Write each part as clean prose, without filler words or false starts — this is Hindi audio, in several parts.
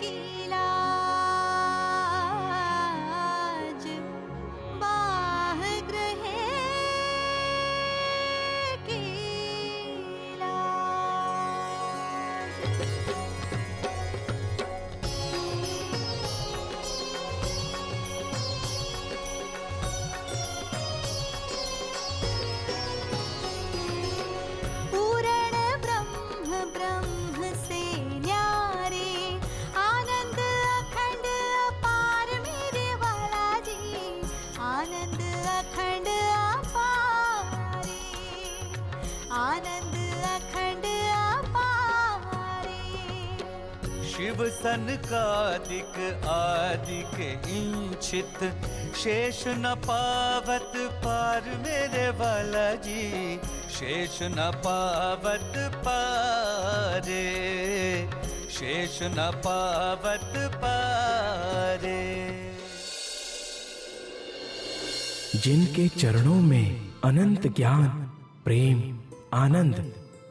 की लाज, बाहग्रहे की लाज। पूर्ण ब्रह्म ब्रह्म से न्यारे, आनंद अखंड अपार मेरे वाला जी, आनंद अखंड अपारे, आनंद अखंड अपारे। शिव सनकादिक आदिक इंचित, शेष न पावत पार मेरे वाला जी, शेष न पावत पारे, शेष न पावत पारे। जिनके चरणों में अनंत ज्ञान, प्रेम, आनंद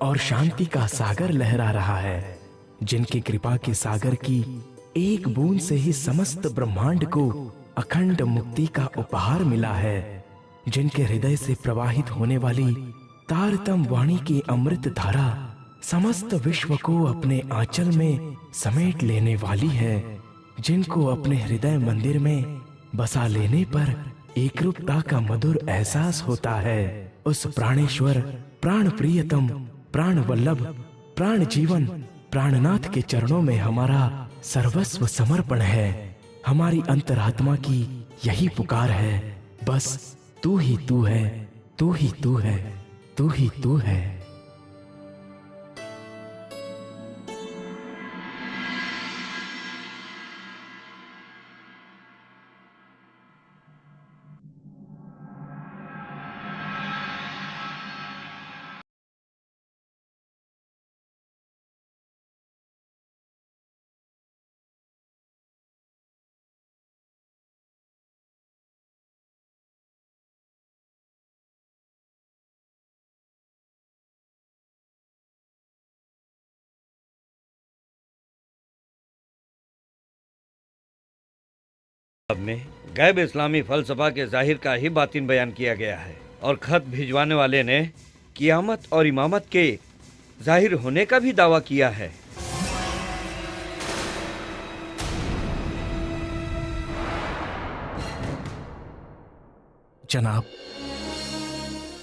और शांति का सागर लहरा रहा है, जिनकी कृपा के सागर की एक बूंद से ही समस्त ब्रह्मांड को अखंड मुक्ति का उपहार मिला है, जिनके हृदय से प्रवाहित होने वाली तारतम वाणी की अमृत धारा समस्त विश्व को अपने आंचल में समेट लेने वाली है, जिनको अपने हृदय मंदिर में बसा लेने पर एकरूपता का मधुर एहसास होता है, उस प्राणेश्वर, प्राण प्रियतम, प्राण वल्लभ, प्राण जीवन, प्राणनाथ के चरणों में हमारा सर्वस्व समर्पण है। हमारी अंतरात्मा की यही पुकार है, बस तू ही तू है, तू ही तू है, तू ही तू है। अब में गैब इस्लामी फलसफा के जाहिर का ही बातिन बयान किया गया है और खत भिजवाने वाले ने कियामत और इमामत के जाहिर होने का भी दावा किया है। जनाब,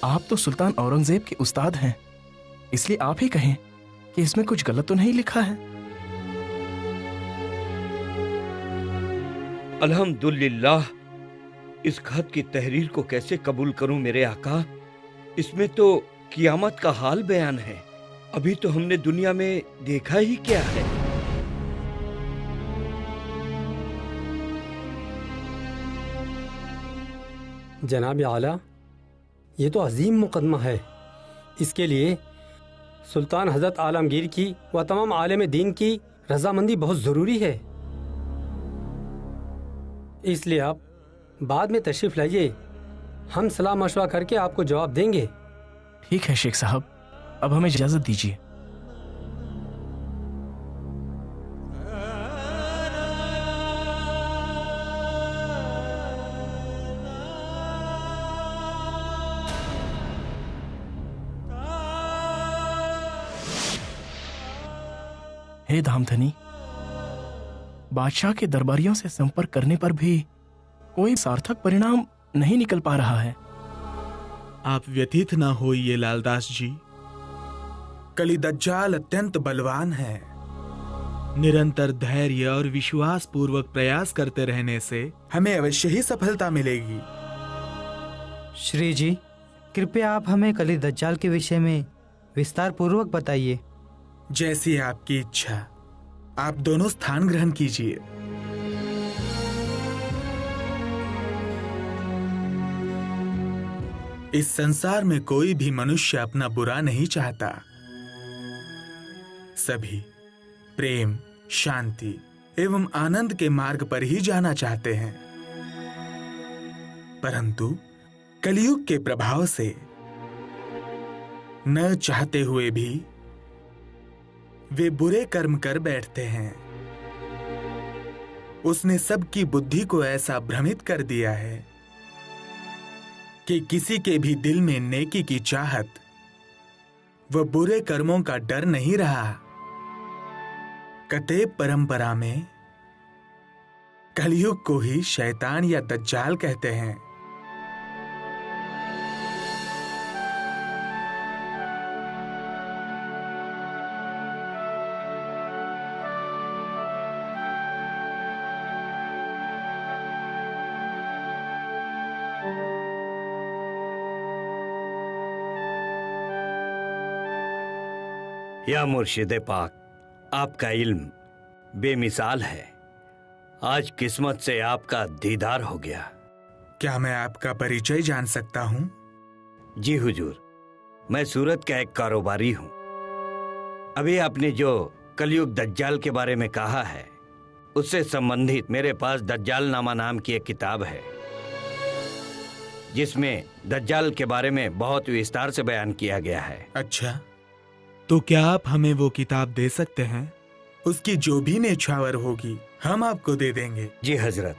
आप तो सुल्तान औरंगजेब के उस्ताद हैं, इसलिए आप ही कहें कि इसमें कुछ गलत तो नहीं लिखा है। अल्हम्दुलिल्लाह, इस खत की तहरीर को कैसे कबूल करूं मेरे आका? इसमें तो कियामत का हाल बयान है। अभी तो हमने दुनिया में देखा ही क्या है। जनाब आला, ये तो अजीम मुकदमा है। इसके लिए सुल्तान हजरत आलमगीर की व तमाम आलिम दीन की रजामंदी बहुत ज़रूरी है। इसलिए आप बाद में तशरीफ़ लाइए, हम सलाह मशवरा करके आपको जवाब देंगे। ठीक है शेख साहब, अब हमें इजाज़त दीजिए। हे धामधनी, बादशाह के दरबारियों से संपर्क करने पर भी कोई सार्थक परिणाम नहीं निकल पा रहा है। आप व्यथित ना होइए लालदास जी। कली दज्जाल अत्यंत बलवान है। निरंतर धैर्य और विश्वास पूर्वक प्रयास करते रहने से हमें अवश्य ही सफलता मिलेगी। श्री जी, कृपया आप हमें कली दज्जाल के विषय में विस्तार पूर्वक बताइए। जैसी आपकी इच्छा। आप दोनों स्थान ग्रहण कीजिए। इस संसार में कोई भी मनुष्य अपना बुरा नहीं चाहता। सभी प्रेम, शांति एवं आनंद के मार्ग पर ही जाना चाहते हैं, परंतु कलयुग के प्रभाव से न चाहते हुए भी वे बुरे कर्म कर बैठते हैं। उसने सबकी बुद्धि को ऐसा भ्रमित कर दिया है कि किसी के भी दिल में नेकी की चाहत व बुरे कर्मों का डर नहीं रहा। कतेब परंपरा में कलयुग को ही शैतान या दज्जाल कहते हैं। या मुर्शिद पाक, आपका इल्म बेमिसाल है। आज किस्मत से आपका दीदार हो गया। क्या मैं आपका परिचय जान सकता हूं? जी हुजूर, मैं सूरत का एक कारोबारी हूं। अभी आपने जो कलयुग दज्जाल के बारे में कहा है, उससे संबंधित मेरे पास दज्जाल नामा नाम की एक किताब है, जिसमें दज्जाल के बारे में बहुत विस्तार से बयान किया गया है। अच्छा, तो क्या आप हमें वो किताब दे सकते हैं? उसकी जो भी नेछावर होगी हम आपको दे देंगे। जी हजरत,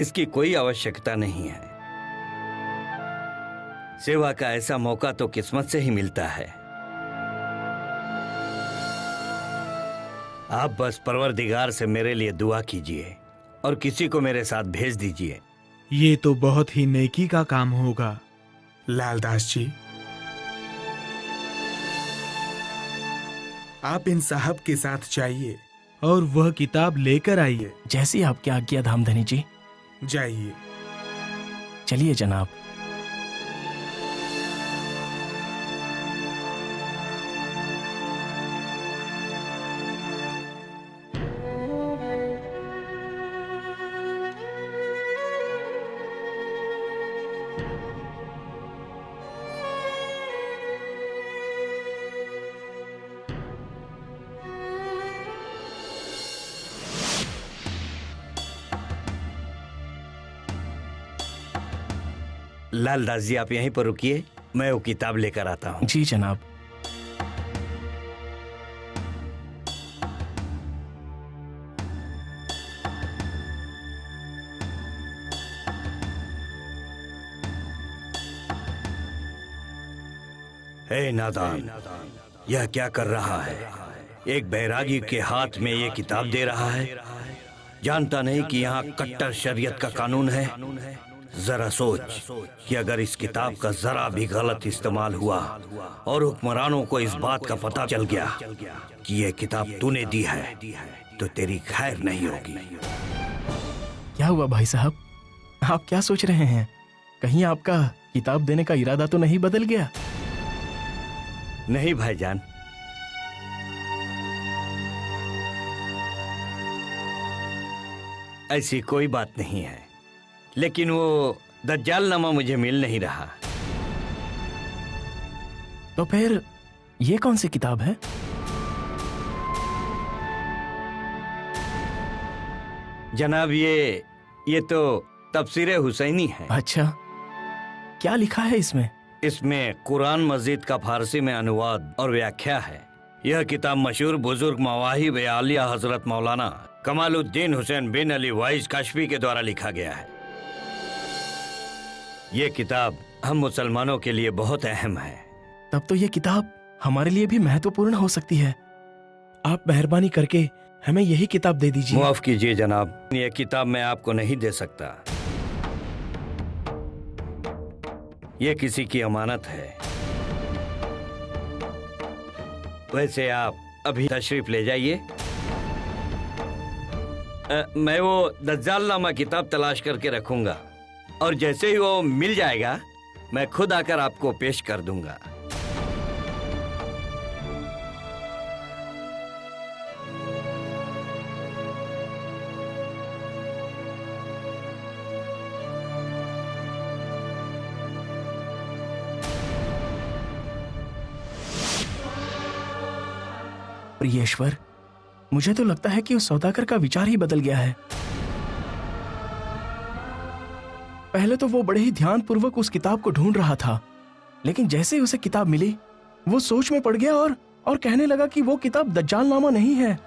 इसकी कोई आवश्यकता नहीं है। सेवा का ऐसा मौका तो किस्मत से ही मिलता है। आप बस परवरदिगार से मेरे लिए दुआ कीजिए और किसी को मेरे साथ भेज दीजिए। ये तो बहुत ही नेकी का काम होगा। लालदास जी, आप इन साहब के साथ जाइए और वह किताब लेकर आइए। जैसी आपकी आज्ञा धामधनी जी। जाइए। चलिए जनाब। लालदास जी, आप यहीं पर रुकिए, मैं वो किताब लेकर आता हूँ। जी जनाब। हे नादान, यह क्या कर रहा है? एक बैरागी के हाथ में ये किताब दे रहा है। जानता नहीं कि यहाँ कट्टर शरीयत का कानून है। जरा सोच कि अगर इस किताब का जरा भी गलत इस्तेमाल हुआ और हुक्मरानों को इस बात का पता चल गया कि ये किताब तूने दी है, तो तेरी खैर नहीं होगी। क्या हुआ भाई साहब, आप क्या सोच रहे हैं? कहीं आपका किताब देने का इरादा तो नहीं बदल गया? नहीं भाईजान, ऐसी कोई बात नहीं है, लेकिन वो दज्जाल नामा मुझे मिल नहीं रहा। तो फिर ये कौन सी किताब है? जनाब, ये तो तफसीर हुसैनी है। अच्छा, क्या लिखा है इसमें? इसमें कुरान मजीद का फारसी में अनुवाद और व्याख्या है। यह किताब मशहूर बुजुर्ग मवाहिब आलिया हजरत मौलाना कमालुद्दीन हुसैन बिन अली वाइस कश्फी के द्वारा लिखा गया है। ये किताब हम मुसलमानों के लिए बहुत अहम है। तब तो ये किताब हमारे लिए भी महत्वपूर्ण हो सकती है। आप मेहरबानी करके हमें यही किताब दे दीजिए। माफ कीजिए जनाब, ये किताब मैं आपको नहीं दे सकता। ये किसी की अमानत है। वैसे आप अभी तशरीफ ले जाइए। मैं वो दज्जाल नामा किताब तलाश करके रखूंगा और जैसे ही वो मिल जाएगा मैं खुद आकर आपको पेश कर दूंगा। प्रियेश्वर, मुझे तो लगता है कि उस सौदागर का विचार ही बदल गया है। पहले तो वो बड़े ही ध्यानपूर्वक उस किताब को ढूंढ रहा था, लेकिन जैसे ही उसे किताब मिली वो सोच में पड़ गया और कहने लगा कि वो किताब दज्जालनामा नहीं है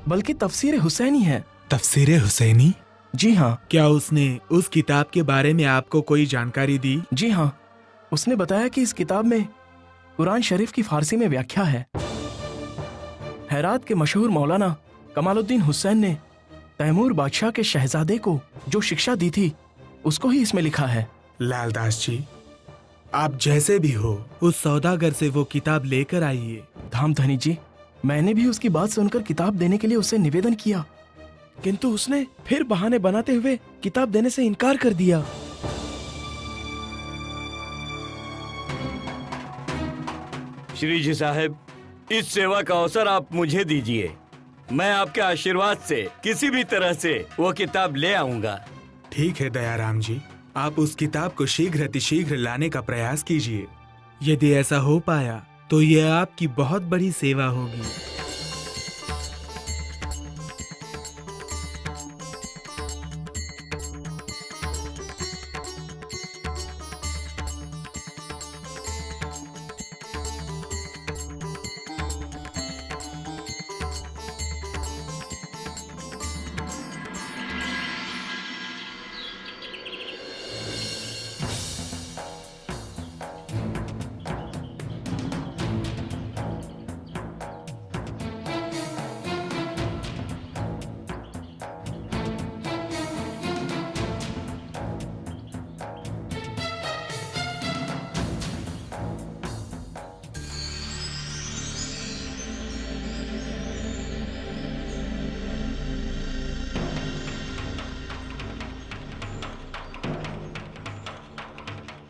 बल्कि तफसीर हुसैनी है। तफसीर हुसैनी? जी हाँ। क्या उसने उस किताब के बारे में आपको कोई जानकारी दी? जी हाँ, उसने बताया कि इस किताब में कुरान शरीफ की फारसी में व्याख्या है। हेरात के मशहूर मौलाना कमालुद्दीन हुसैन ने तैमूर बादशाह के शहजादे को जो शिक्षा दी थी उसको ही इसमें लिखा है। लालदास जी, आप जैसे भी हो उस सौदागर से वो किताब लेकर आइए। धामधनी जी, मैंने भी उसकी बात सुनकर किताब देने के लिए उससे निवेदन किया, किंतु उसने फिर बहाने बनाते हुए किताब देने से इनकार कर दिया। श्री जी साहब, इस सेवा का अवसर आप मुझे दीजिए। मैं आपके आशीर्वाद से किसी भी तरह से वो किताब ले आऊंगा। ठीक है दयाराम जी, आप उस किताब को शीघ्र अतिशीघ्र लाने का प्रयास कीजिए। यदि ऐसा हो पाया तो यह आपकी बहुत बड़ी सेवा होगी।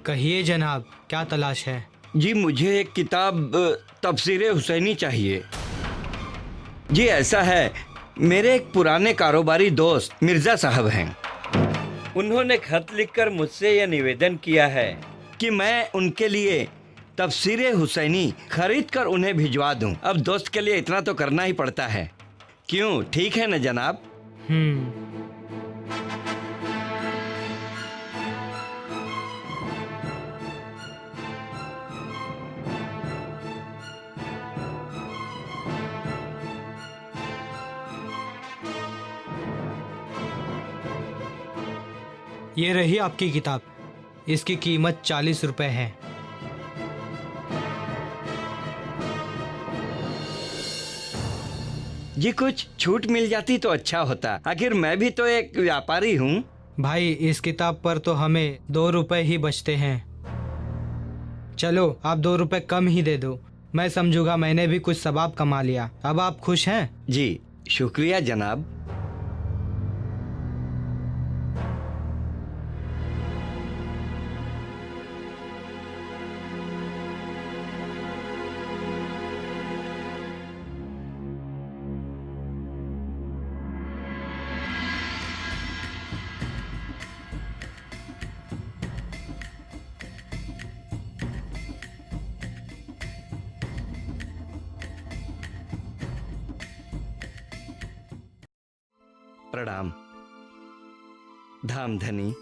कहिए जनाब, क्या तलाश है? जी, मुझे एक किताब तफसीर हुसैनी चाहिए। जी, ऐसा है, मेरे एक पुराने कारोबारी दोस्त मिर्जा साहब हैं। उन्होंने खत लिखकर मुझसे यह निवेदन किया है कि मैं उनके लिए तफसीर हुसैनी खरीद कर उन्हें भिजवा दूं। अब दोस्त के लिए इतना तो करना ही पड़ता है। क्यों, ठीक है न जनाब? ये रही आपकी किताब। इसकी कीमत 40 रुपए है। जी, कुछ छूट मिल जाती तो अच्छा होता। आखिर मैं भी तो एक व्यापारी हूँ। भाई, इस किताब पर तो हमें 2 रुपए ही बचते हैं। चलो, आप 2 रुपए कम ही दे दो। मैं समझूंगा मैंने भी कुछ सवाब कमा लिया। अब आप खुश हैं? जी, शुक्रिया जनाब। प्रणाम। धामधनी,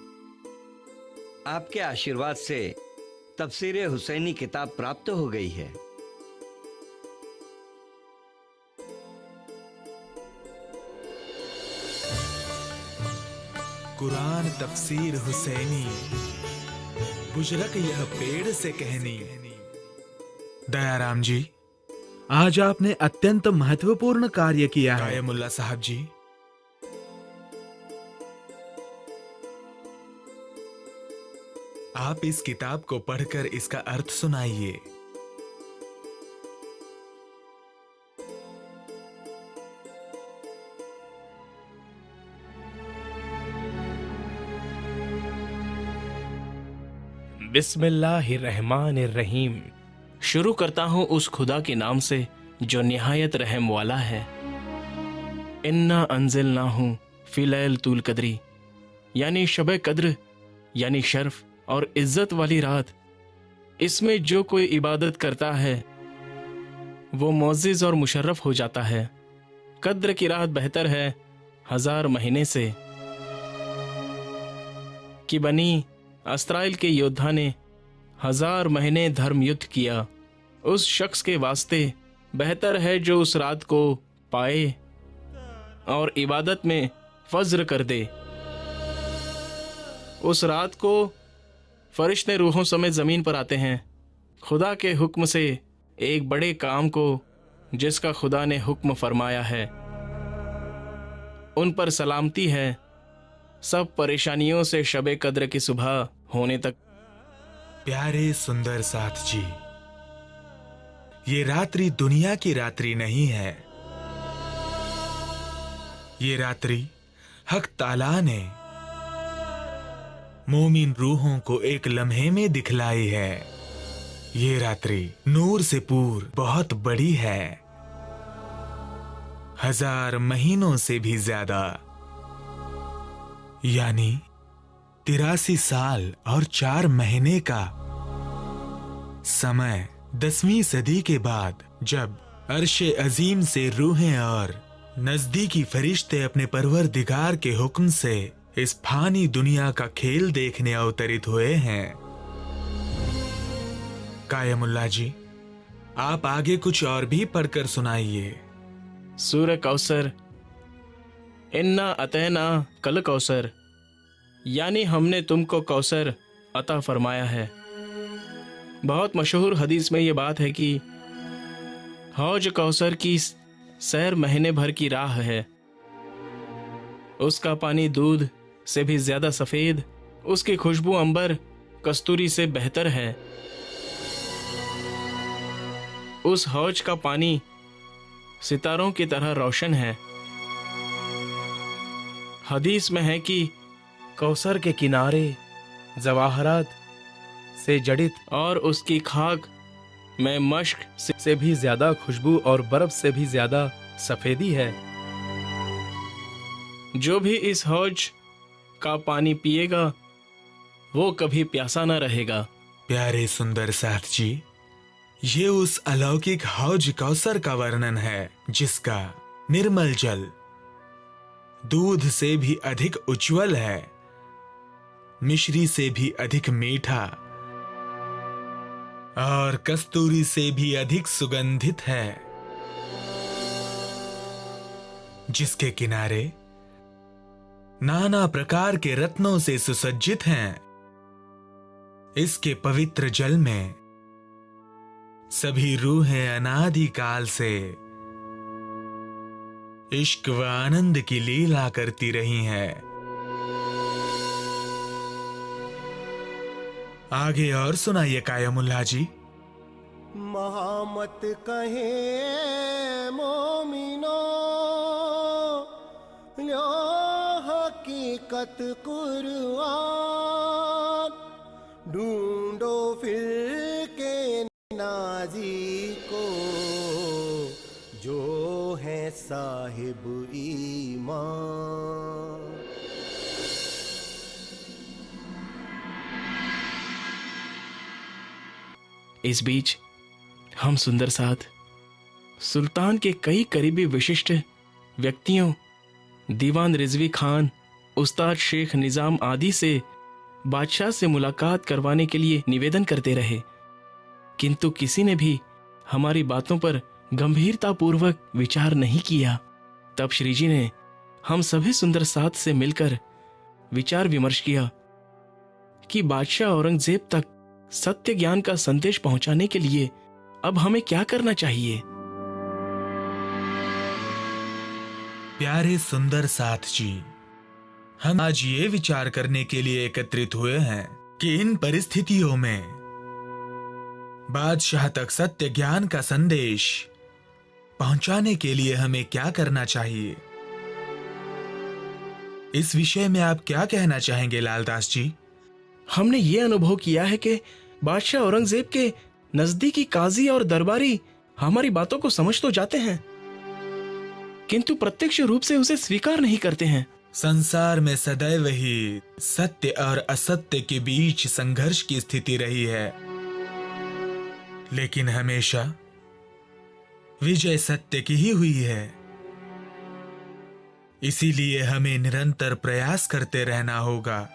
आपके आशीर्वाद से तफसीर हुसैनी किताब प्राप्त हो गई है। कुरान तफसीर हुसैनी, बुजरक यह पेड़ से कहनी। दयाराम जी, आज आपने अत्यंत महत्वपूर्ण कार्य किया है। मुल्ला साहब जी, आप इस किताब को पढ़कर इसका अर्थ सुनाइए। बिस्मिल्लाहिर्रहमानिर्रहीम। शुरू करता हूँ उस खुदा के नाम से जो निहायत रहम वाला है। इन्ना अंज़िलनाहु फ़ी लैलतुल क़द्री, यानी शब कद्र, यानी शर्फ और इज्जत वाली रात। इसमें जो कोई इबादत करता है वो मोअज़्ज़िज़ और मुशर्रफ हो जाता है। कद्र की रात बेहतर है 1000 महीने से। कि बनी अस्राइल के योद्धा ने 1000 महीने धर्म युद्ध किया उस शख्स के वास्ते बेहतर है जो उस रात को पाए और इबादत में फज्र कर दे। उस रात को फरिश्ते रूहों समेत ज़मीन पर आते हैं खुदा के हुक्म से एक बड़े काम को जिसका खुदा ने हुक्म फरमाया है। उन पर सलामती है सब परेशानियों से शबे कद्र की सुबह होने तक। प्यारे सुंदर साथ जी, ये रात्रि दुनिया की रात्रि नहीं है। ये रात्रि हक ताला ने मोमिन रूहों को एक लम्हे में दिखलाई है। ये रात्रि नूर से पूर बहुत बड़ी है, 1000 महीनों से भी ज्यादा, यानी 83 साल और 4 महीने का समय। 10वीं सदी के बाद जब अर्शे अजीम से रूहें और नजदीकी फरिश्ते अपने परवरदिगार के हुक्म से इस फानी दुनिया का खेल देखने अवतरित हुए हैं। कायमुल्ला जी, आप आगे कुछ और भी पढ़कर सुनाइए। सूरह कौसर, इन्ना अतैना कल कौसर, यानी हमने तुमको कौसर अता फरमाया है। बहुत मशहूर हदीस में ये बात है कि हौज कौसर की सैर महीने भर की राह है। उसका पानी दूध से भी ज्यादा सफेद, उसकी खुशबू अंबर कस्तूरी से बेहतर है। उस हौज का पानी सितारों की तरह रोशन है। हदीस में है कि कौसर के किनारे जवाहरात से जड़ित और उसकी खाक में मश्क से भी ज्यादा खुशबू और बर्फ से भी ज्यादा सफेदी है। जो भी इस हौज का पानी पिएगा वो कभी प्यासा न रहेगा। प्यारे सुंदर साथ जी, ये उस अलौकिक हौज कौसर का वर्णन है जिसका निर्मल जल दूध से भी अधिक उज्जवल है, मिश्री से भी अधिक मीठा और कस्तूरी से भी अधिक सुगंधित है, जिसके किनारे नाना प्रकार के रत्नों से सुसज्जित हैं। इसके पवित्र जल में सभी रूहें अनादि काल से इश्क व आनंद की लीला करती रही हैं। आगे और सुनाइए कायमुल्ला जी। महामत कहे मोमिनो, लो हकीकत कुरआन, ढूंढो फिर के नाजी को जो है साहिब ईमान। इस बीच हम सुंदर साथ सुल्तान के कई करीबी विशिष्ट व्यक्तियों दीवान रिजवी खान, उस्ताद शेख निजाम आदि से बादशाह से मुलाकात करवाने के लिए निवेदन करते रहे, किंतु किसी ने भी हमारी बातों पर गंभीरतापूर्वक विचार नहीं किया। तब श्री जी ने हम सभी सुंदर साथ से मिलकर विचार विमर्श किया कि बादशाह औरंगजेब तक सत्य ज्ञान का संदेश पहुंचाने के लिए अब हमें क्या करना चाहिए। प्यारे सुंदर साथ जी, हम आज ये विचार करने के लिए एकत्रित हुए हैं कि इन परिस्थितियों में बादशाह तक सत्य ज्ञान का संदेश पहुंचाने के लिए हमें क्या करना चाहिए। इस विषय में आप क्या कहना चाहेंगे लालदास जी? हमने ये अनुभव किया है कि बादशाह औरंगजेब के नजदीकी काजी और दरबारी हमारी बातों को समझ तो जाते हैं, किंतु प्रत्यक्ष रूप से उसे स्वीकार नहीं करते हैं। संसार में सदैव ही सत्य और असत्य के बीच संघर्ष की स्थिति रही है, लेकिन हमेशा विजय सत्य की ही हुई है। इसीलिए हमें निरंतर प्रयास करते रहना होगा।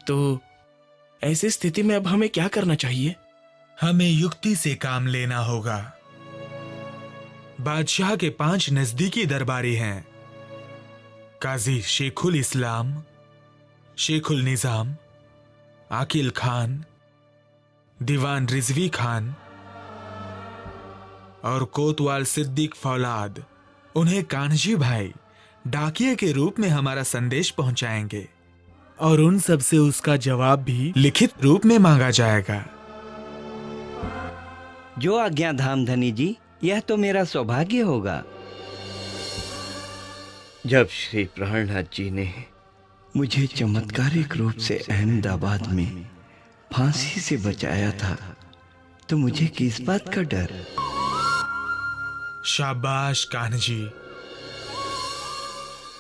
तो ऐसी स्थिति में अब हमें क्या करना चाहिए? हमें युक्ति से काम लेना होगा। बादशाह के 5 नजदीकी दरबारी हैं, काजी शेखुल इस्लाम, शेखुल निजाम, आकिल खान, दीवान रिजवी खान और कोतवाल सिद्दीक फौलाद। उन्हें कान्हजी भाई डाकिये के रूप में हमारा संदेश पहुंचाएंगे और उन सब से उसका जवाब भी लिखित रूप में मांगा जाएगा। जो आज्ञा धामधनी जी, यह तो मेरा सौभाग्य होगा। जब श्री प्रहलाद जी ने मुझे चमत्कारिक रूप से अहमदाबाद में फांसी से बचाया था, तो मुझे किस बात का डर। शाबाश कान्हजी,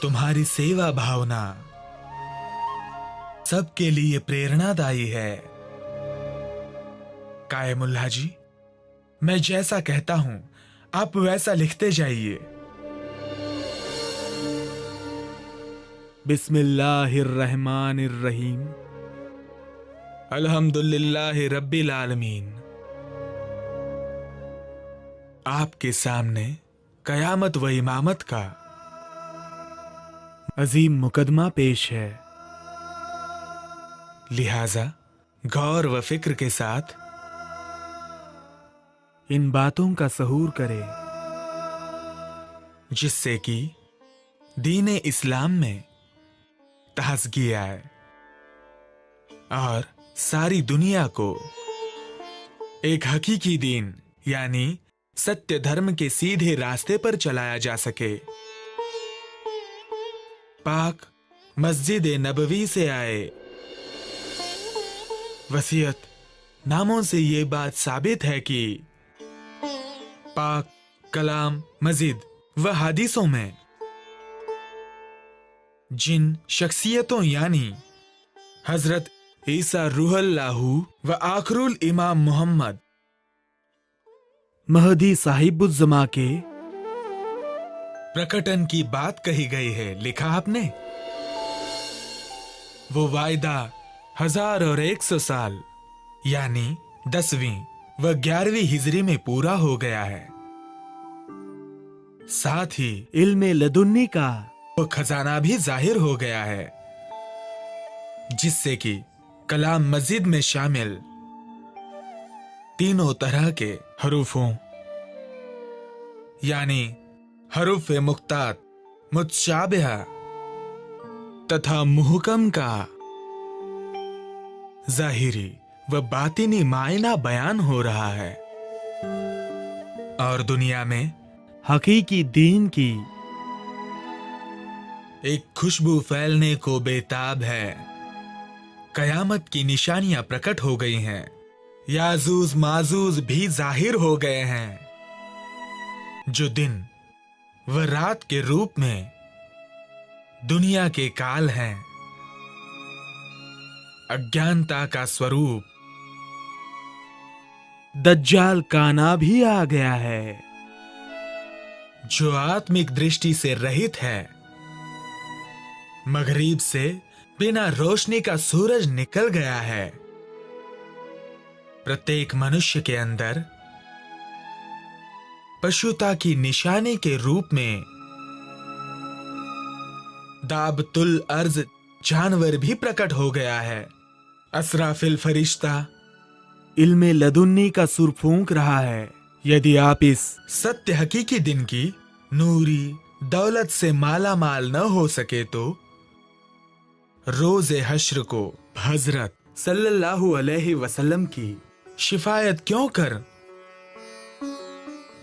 तुम्हारी सेवा भावना सबके लिए प्रेरणादायी है। कायमुल्ला जी, मैं जैसा कहता हूं आप वैसा लिखते जाइए। बिस्मिल्लाहिर्रहमानिर्रहीम, अल्हम्दुलिल्लाहि रब्बिल आलमीन। आपके सामने कयामत व इमामत का अजीम मुकदमा पेश है, लिहाजा गौर व फिक्र के साथ इन बातों का सहूर करें, जिससे कि दीन इस्लाम में ताज़गी आए और सारी दुनिया को एक हकीकी दीन यानी सत्य धर्म के सीधे रास्ते पर चलाया जा सके। पाक मस्जिद नबवी से आए वसीयत नामों से ये बात साबित है कि पाक कलाम मस्जिद व हदीसों में जिन शख्सियतों यानी हजरत ईसा रूहल्लाहू व आखरुल इमाम मोहम्मद महदी साहिबुज़्ज़मा के प्रकटन की बात कही गई है, लिखा आपने। वो वायदा 1001 साल यानी 10वीं व 11वीं हिजरी में पूरा हो गया है। साथ ही इल्मे लदुन्नी का वो खजाना भी जाहिर हो गया है, जिससे कि कलाम मस्जिद में शामिल तीनों तरह के हरूफों यानी हरूफ मुख्तात, मुतशाबिहा तथा मुहकम का जाहिरी व बातिनी मायना बयान हो रहा है और दुनिया में हकीकी दीन की एक खुशबू फैलने को बेताब है। कयामत की निशानियां प्रकट हो गई हैं, याजूज माजूज भी जाहिर हो गए हैं, जो दिन व रात के रूप में दुनिया के काल हैं। अज्ञानता का स्वरूप दज्जाल काना भी आ गया है, जो आत्मिक दृष्टि से रहित है। मगरिब से बिना रोशनी का सूरज निकल गया है। प्रत्येक मनुष्य के अंदर पशुता की निशानी के रूप में दाबतुल अर्ज जानवर भी प्रकट हो गया है। असराफिल फरिश्ता इल्मे लदुन्नी का सुर फूंक रहा है। यदि आप इस सत्य हकीकी दिन की नूरी दौलत से माला माल न हो सके तो रोज़े हश्र को हजरत सल्लल्लाहु अलैहि वसल्लम की शिफायत क्यों कर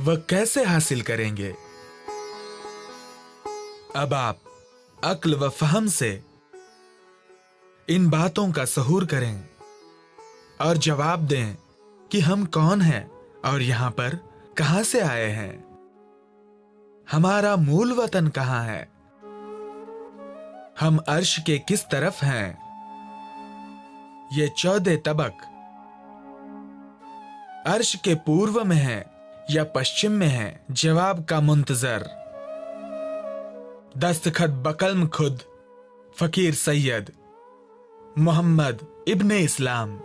वह कैसे हासिल करेंगे। अब आप अक्ल व फहम से इन बातों का सहूर करें और जवाब दें कि हम कौन हैं और यहां पर कहां से आए हैं, हमारा मूल वतन कहां है, हम अर्श के किस तरफ हैं। ये 14 तबक अर्श के पूर्व में है या पश्चिम में है, जवाब का मुंतजर। दस्तखत बकल्म खुद फकीर सैयद मोहम्मद इब्ने इस्लाम।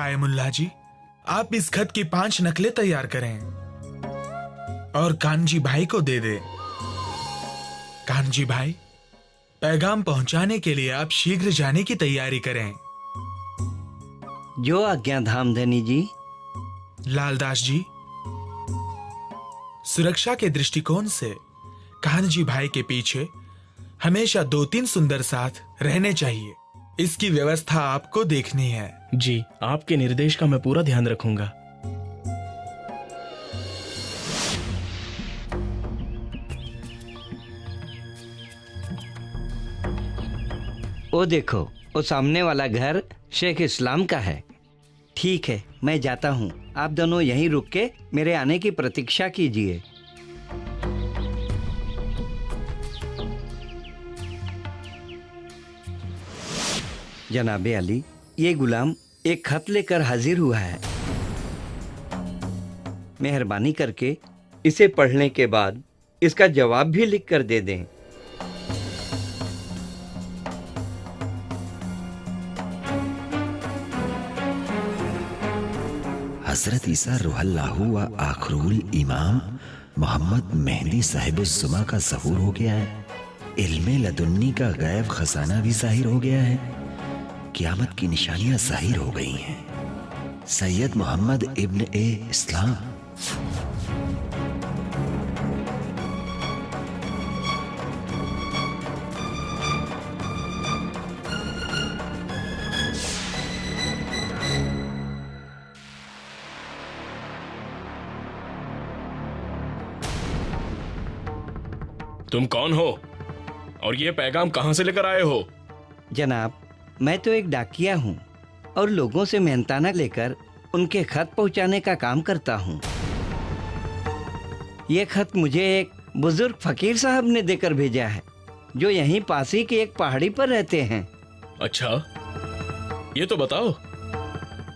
कायमुल्ला जी, आप इस खत की 5 नकलें तैयार करें और कानजी भाई को दे दे। कानजी भाई, पैगाम पहुंचाने के लिए आप शीघ्र जाने की तैयारी करें। जो आज्ञा धामधनी जी। लालदास जी, सुरक्षा के दृष्टिकोण से कान्हजी भाई के पीछे हमेशा 2-3 सुंदर साथ रहने चाहिए। इसकी व्यवस्था आपको देखनी है। जी, आपके निर्देश का मैं पूरा ध्यान रखूंगा। वो देखो, वो सामने वाला घर शेख इस्लाम का है। ठीक है, मैं जाता हूँ। आप दोनों यहीं रुक के मेरे आने की प्रतीक्षा कीजिए। जनाबे अली, ये गुलाम एक खत लेकर हाजिर हुआ है। मेहरबानी करके इसे पढ़ने के बाद इसका जवाब भी लिख कर दे दें। हजरत ईसा रुहल्लाहु व आखरुल इमाम मोहम्मद मेहदी साहिबुज़्ज़ुमा का ज़हूर हो गया है। इल्मे लदुन्नी का गैब खजाना भी ज़ाहिर हो गया है। क़यामत की निशानियां ज़ाहिर हो गई हैं। सैयद मोहम्मद इब्न ए इस्लाम तुम कौन हो और ये पैगाम कहां से लेकर आए हो? जनाब, मैं तो एक डाकिया हूँ और लोगों से मेहनताना लेकर उनके खत पहुँचाने का काम करता हूँ। ये खत मुझे एक बुजुर्ग फकीर साहब ने देकर भेजा है, जो यहीं पास ही की एक पहाड़ी पर रहते हैं। अच्छा, ये तो बताओ,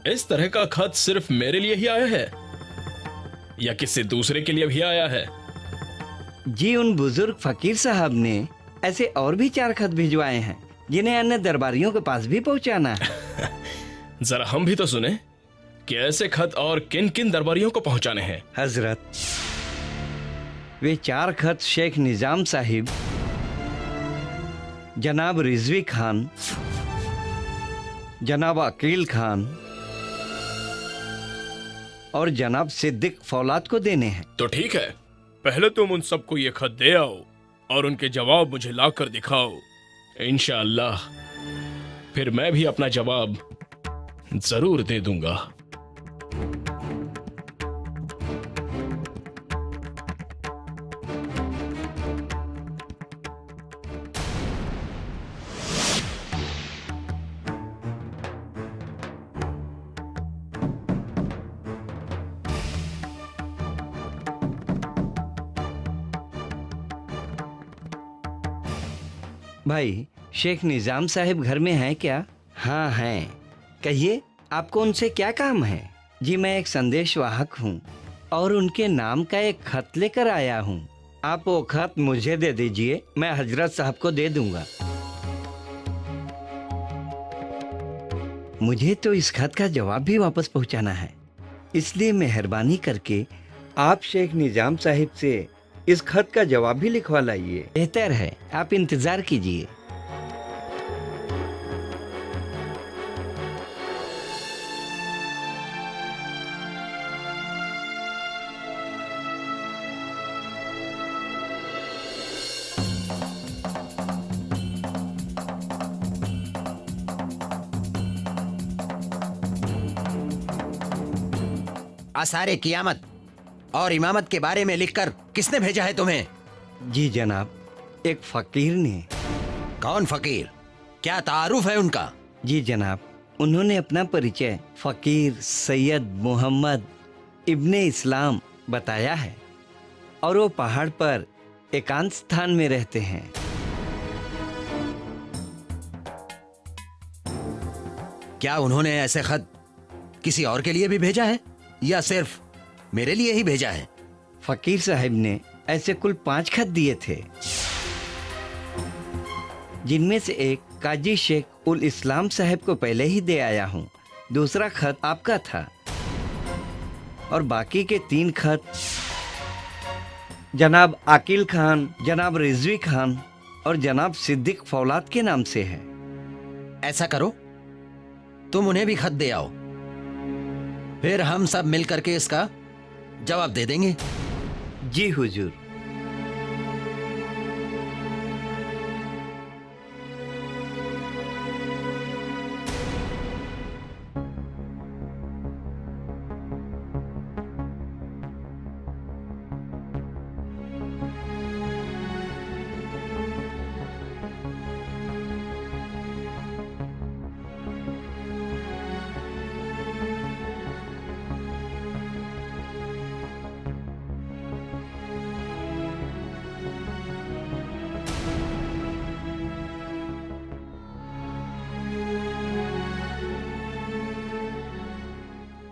इस तरह का खत सिर्फ मेरे लिए ही आया है या किसी दूसरे के लिए भी आया है? जी, उन बुजुर्ग फकीर साहब ने ऐसे और भी 4 खत भिजवाए हैं, जिन्हें अन्य दरबारियों के पास भी पहुंचाना है। जरा हम भी तो सुने कि ऐसे खत और किन किन दरबारियों को पहुंचाने हैं। हजरत, वे 4 खत शेख निजाम साहिब, जनाब रिजवी खान, जनाब अकील खान और जनाब सिद्दीक फौलाद को देने हैं। तो ठीक है, पहले तुम उन सबको ये खत दे आओ और उनके जवाब मुझे लाकर दिखाओ। इंशाअल्लाह फिर मैं भी अपना जवाब जरूर दे दूंगा। भाई, शेख निजाम साहिब घर में हैं क्या? हाँ हैं। कहिए, आपको उनसे क्या काम है? जी, मैं एक संदेश वाहक हूँ और उनके नाम का एक खत लेकर आया हूँ। आप वो खत मुझे दे दीजिए, मैं हजरत साहब को दे दूंगा। मुझे तो इस खत का जवाब भी वापस पहुँचाना है, इसलिए मेहरबानी करके आप शेख निजाम साहिब से इस खत का जवाब भी लिखवा लाइए। बेहतर है, आप इंतजार कीजिए। आसारे क़यामत और इमामत के बारे में लिखकर किसने भेजा है तुम्हें? जी जनाब, एक फकीर ने। कौन फकीर? क्या तारुफ है उनका? जी जनाब, उन्होंने अपना परिचय फकीर सैयद मोहम्मद इब्ने इस्लाम बताया है और वो पहाड़ पर एकांत स्थान में रहते हैं। क्या उन्होंने ऐसे खत किसी और के लिए भी भेजा है या सिर्फ मेरे लिए ही भेजा है? फकीर साहब ने ऐसे कुल 5 खत दिए थे, जिनमें से एक काजी शेख उल इस्लाम साहब को पहले ही दे आया हूँ। दूसरा खत आपका था और बाकी के 3 खत जनाब आकिल खान, जनाब रिजवी खान और जनाब सिद्दीक फौलाद के नाम से है। ऐसा करो, तुम उन्हें भी खत दे आओ, फिर हम सब मिल करके इसका जवाब दे देंगे। जी हुजूर।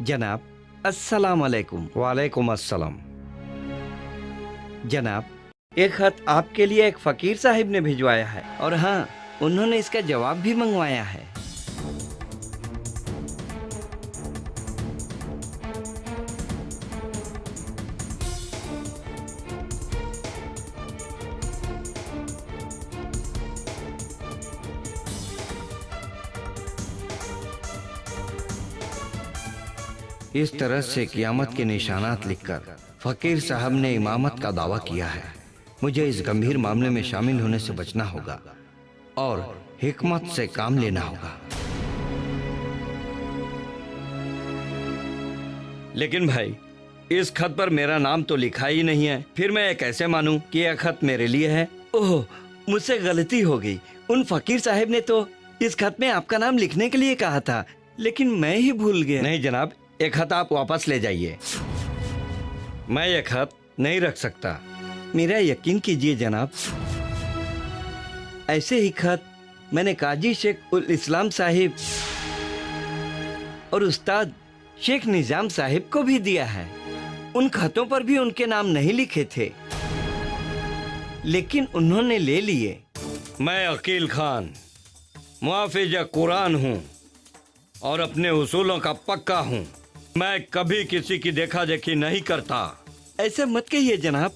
जनाब अस्सलाम वालेकुम। वालेकुम अस्सलाम। जनाब, एक खत आपके लिए एक फकीर साहिब ने भिजवाया है और हाँ, उन्होंने इसका जवाब भी मंगवाया है। इस तरह से क़यामत के निशानात लिखकर फकीर साहब ने इमामत का दावा किया है। मुझे इस गंभीर मामले में शामिल होने से बचना होगा और हिकमत से काम लेना होगा। लेकिन भाई, इस खत पर मेरा नाम तो लिखा ही नहीं है, फिर मैं ये कैसे मानूं कि यह खत मेरे लिए है? ओह, मुझसे गलती हो गई। उन फकीर साहब ने तो इस खत में आपका नाम लिखने के लिए कहा था, लेकिन मैं ही भूल गया। नहीं जनाब, ये खत आप वापस ले जाइए। मैं ये खत नहीं रख सकता। मेरा यकीन कीजिए जनाब, ऐसे ही खत मैंने काजी शेख उल इस्लाम साहिब और उस्ताद शेख निजाम साहिब को भी दिया है। उन खतों पर भी उनके नाम नहीं लिखे थे, लेकिन उन्होंने ले लिए। मैं अकील खान मुहाफिज कुरान हूँ और अपने उसूलों का पक्का हूँ। मैं कभी किसी की देखा देखी नहीं करता। ऐसे मत कहिए जनाब,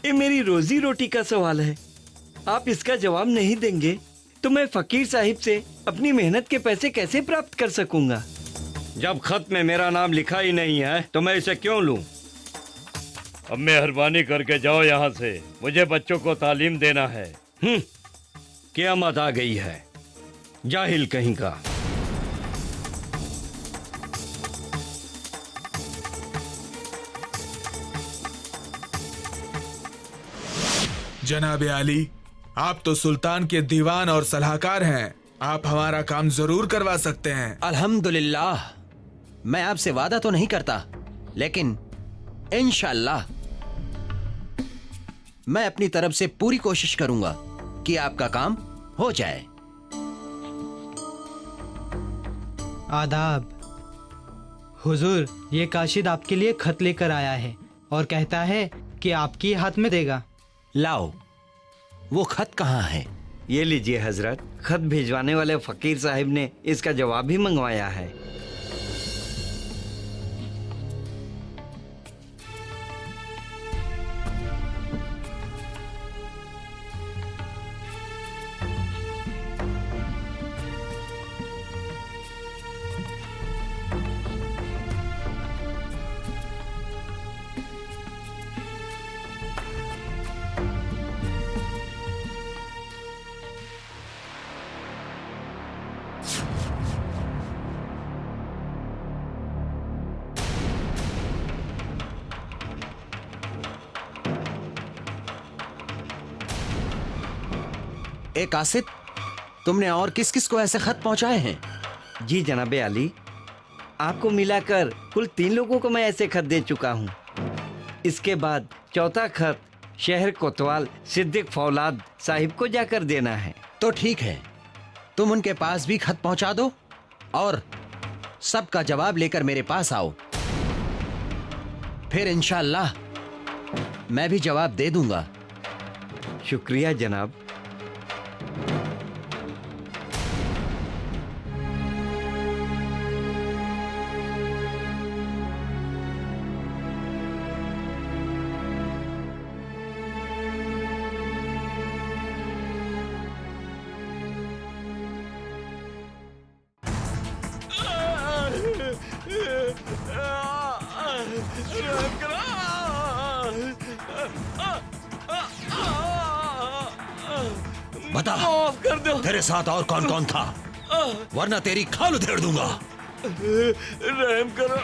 ये मेरी रोजी रोटी का सवाल है। आप इसका जवाब नहीं देंगे तो मैं फकीर साहिब से अपनी मेहनत के पैसे कैसे प्राप्त कर सकूंगा? जब खत में मेरा नाम लिखा ही नहीं है तो मैं इसे क्यों लूं? अब मेहरबानी करके जाओ यहाँ से, मुझे बच्चों को तालीम देना है। क़यामत आ गई है, जाहिल कहीं का। जनाब आली, आप तो सुल्तान के दीवान और सलाहकार हैं। आप हमारा काम जरूर करवा सकते हैं। अल्हम्दुलिल्लाह, मैं आपसे वादा तो नहीं करता, लेकिन इंशाअल्लाह मैं अपनी तरफ से पूरी कोशिश करूंगा कि आपका काम हो जाए। आदाब हुजूर, ये काशिद आपके लिए खत लेकर आया है और कहता है कि आपकी हाथ में देगा। लाओ, वो खत कहाँ है? ये लीजिए हजरत, खत भिजवाने वाले फकीर साहिब ने इसका जवाब भी मंगवाया है। ए कासिद, तुमने और किस किस को ऐसे खत पहुंचाए हैं? जी जनाबे आली, आपको मिलाकर कुल 3 लोगों को मैं ऐसे खत दे चुका हूँ। इसके बाद चौथा खत शहर कोतवाल सिद्दीक फौलाद साहिब को जाकर देना है। तो ठीक है, तुम उनके पास भी खत पहुंचा दो और सबका जवाब लेकर मेरे पास आओ। फिर इंशाअल्लाह मैं भी जवाब दे दूंगा। शुक्रिया जनाब। कर दो। तेरे साथ और कौन कौन था, वरना तेरी खाल उधेड़ दूंगा। रहम करो।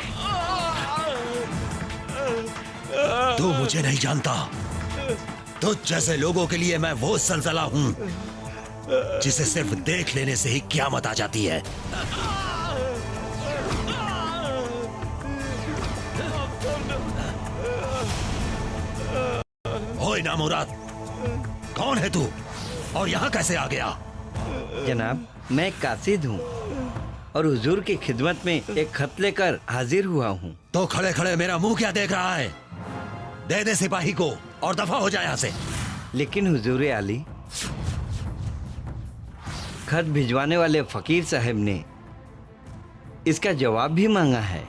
तू मुझे नहीं जानता। तुझ जैसे लोगों के लिए मैं वो सलसला हूं जिसे सिर्फ देख लेने से ही क़यामत आ जाती है। ओए नामुराद, कौन है तू और यहाँ कैसे आ गया? जनाब, मैं कासिद हूँ और हुजूर की खिदमत में एक खत लेकर हाजिर हुआ हूँ। तो खड़े खड़े मेरा मुंह क्या देख रहा है? दे दे सिपाही को और दफा हो जाए यहाँ से। लेकिन हुजूर आली, खत भिजवाने वाले फकीर साहब ने इसका जवाब भी मांगा है।